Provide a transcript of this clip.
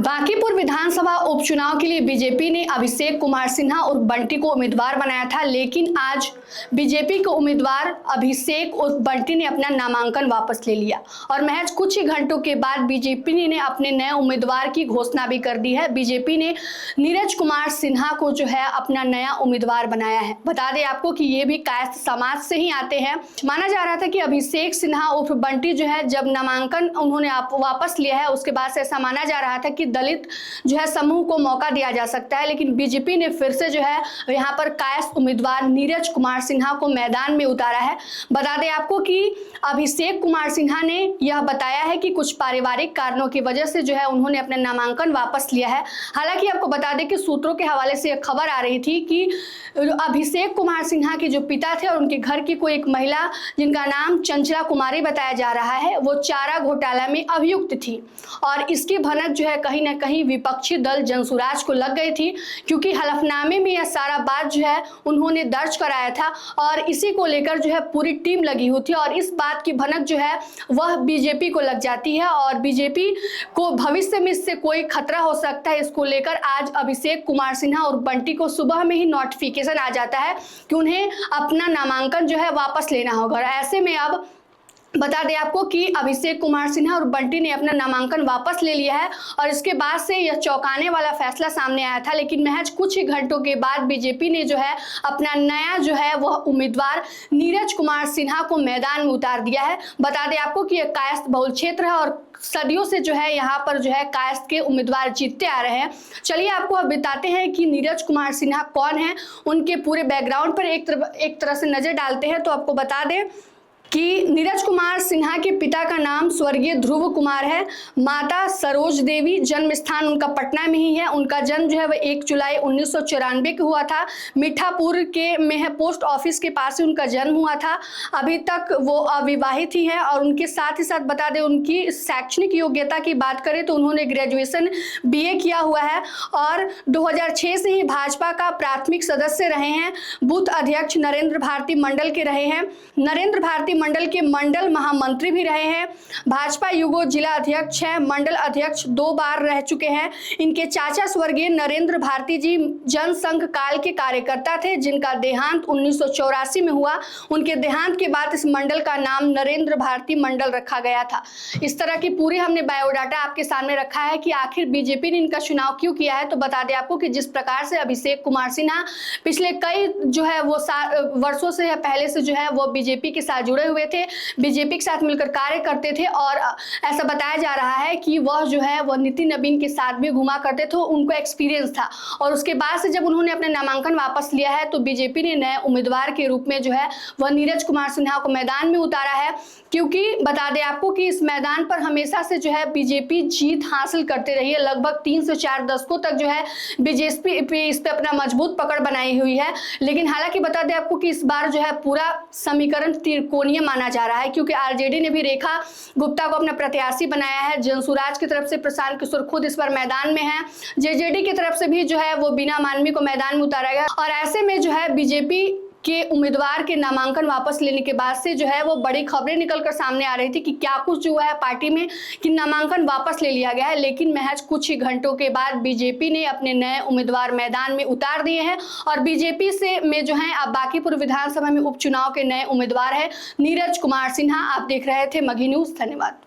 बांकीपुर विधानसभा उपचुनाव के लिए बीजेपी ने अभिषेक कुमार सिन्हा और बंटी को उम्मीदवार बनाया था, लेकिन आज बीजेपी के उम्मीदवार अभिषेक और बंटी ने अपना नामांकन वापस ले लिया और महज कुछ ही घंटों के बाद बीजेपी ने अपने नए उम्मीदवार की घोषणा भी कर दी है। बीजेपी ने नीरज कुमार सिन्हा को जो है अपना नया उम्मीदवार बनाया है। बता दें आपको कि ये भी कायस्थ समाज से ही आते हैं। माना जा रहा था कि अभिषेक सिन्हा उर्फ बंटी जो है जब नामांकन उन्होंने वापस लिया है उसके बाद से ऐसा माना जा रहा था कि दलित जो है समूह को मौका दिया जा सकता है, लेकिन बीजेपी ने फिर से जो है यहाँ पर कायस्थ उम्मीदवार नीरज कुमार सिन्हा को मैदान में उतारा है। बता दें आपको कि अभिषेक कुमार सिन्हा ने यह बताया है कि कुछ पारिवारिक कारणों की वजह से जो है उन्होंने अपना नामांकन वापस लिया है। हालांकि आपको बता दें कि सूत्रों के हवाले से यह खबर आ रही थी कि अभिषेक कुमार सिन्हा के जो पिता थे और उनके घर की कोई एक महिला जिनका नाम चंचला कुमारी बताया जा रहा है, वो चारा घोटाला में अभियुक्त थी और इसकी भनक जो है कहीं ना कहीं विपक्षी दल जनसुराज को लग गई थी, क्योंकि हलफनामे में यह सारा बात जो है उन्होंने दर्ज कराया था और इसी को लेकर जो है पूरी टीम लगी हुई थी और इस बात की भनक जो है वह बीजेपी को लग जाती है और बीजेपी को भविष्य में इससे कोई खतरा हो सकता है। इसको लेकर आज अभिषेक कुमार सिन्हा और बंटी को सुबह में ही नोटिफिकेशन आ जाता है कि उन्हें अपना नामांकन जो है वापस लेना होगा। और ऐसे में अब बता दें आपको कि अभिषेक कुमार सिन्हा और बंटी ने अपना नामांकन वापस ले लिया है और इसके बाद से यह चौंकाने वाला फैसला सामने आया था, लेकिन महज कुछ ही घंटों के बाद बीजेपी ने जो है अपना नया जो है वह उम्मीदवार नीरज कुमार सिन्हा को मैदान में उतार दिया है। बता दें आपको कि यह कायस्थ बहुल क्षेत्र है और सदियों से जो है यहाँ पर जो है कायस्थ के उम्मीदवार जीतते आ रहे हैं। चलिए आपको अब बताते हैं कि नीरज कुमार सिन्हा कौन है, उनके पूरे बैकग्राउंड पर एक तरह से नजर डालते हैं। तो आपको बता दें कि नीरज कुमार सिन्हा के पिता का नाम स्वर्गीय ध्रुव कुमार है, माता सरोज देवी, जन्म स्थान उनका पटना में ही है। उनका जन्म जो है वह 1 जुलाई 1994 को हुआ था। मीठापुर के में है पोस्ट ऑफिस के पास ही उनका जन्म हुआ था। अभी तक वो अविवाहित ही है और उनके साथ ही साथ बता दें उनकी शैक्षणिक योग्यता की बात करें तो उन्होंने ग्रेजुएशन BA किया हुआ है और 2006 से ही भाजपा का प्राथमिक सदस्य रहे हैं। बूथ अध्यक्ष नरेंद्र भारती मंडल के रहे हैं। नरेंद्र भारती मंडल के मंडल महामंत्री भी रहे हैं। भाजपा युगो जिला अध्यक्ष हैं। मंडल अध्यक्ष 2 बार रह चुके हैं। इनके चाचा स्वर्गीय नरेंद्र भारती जी जनसंघ काल के कार्यकर्ता थे जिनका देहांत 1984 में हुआ। उनके देहांत के बाद इस मंडल का नाम नरेंद्र भारती मंडल रखा गया था। इस तरह की पूरी हमने बायोडाटा आपके सामने रखा है कि आखिर बीजेपी ने इनका चुनाव क्यों किया है। तो बता दें आपको कि जिस प्रकार से अभिषेक कुमार सिन्हा पिछले कई जो है वो वर्षों से पहले से जो है वो बीजेपी के साथ जुड़े हुए थे, बीजेपी के साथ मिलकर कार्य करते थे और ऐसा बताया जा रहा है कि वह जो है वह नितिन नवीन के साथ भी घुमा करते थे, उनको एक्सपीरियंस था। और उसके बाद से जब उन्होंने अपना नामांकन वापस लिया है तो बीजेपी ने नए उम्मीदवार के रूप में जो है वह नीरज कुमार सिन्हा को मैदान में उतारा है, क्योंकि बता दें आपको कि इस मैदान पर हमेशा से जो है बीजेपी जीत हासिल करते रही है। लगभग 3 से 4 दशकों तक जो है बीजेपी इस पे अपना मजबूत पकड़ बनाई हुई है। लेकिन हालांकि बता दें आपको कि इस बार जो है पूरा समीकरण त्रिकोणीय माना जा रहा है, क्योंकि आरजेडी ने भी रेखा गुप्ता को अपना प्रत्याशी बनाया है। जनसुराज की तरफ से प्रशांत किशोर खुद इस बार मैदान में है। जेजेडी की तरफ से भी जो है वो बीना मानवी को मैदान में उतारा गया और ऐसे में जो है बीजेपी के उम्मीदवार के नामांकन वापस लेने के बाद से जो है वो बड़ी खबरें निकलकर सामने आ रही थी कि क्या कुछ हुआ है पार्टी में कि नामांकन वापस ले लिया गया है। लेकिन महज कुछ ही घंटों के बाद बीजेपी ने अपने नए उम्मीदवार मैदान में उतार दिए हैं और बीजेपी से में जो है अब बांकीपुर विधानसभा में उपचुनाव के नए उम्मीदवार है नीरज कुमार सिन्हा। आप देख रहे थे मघी न्यूज। धन्यवाद।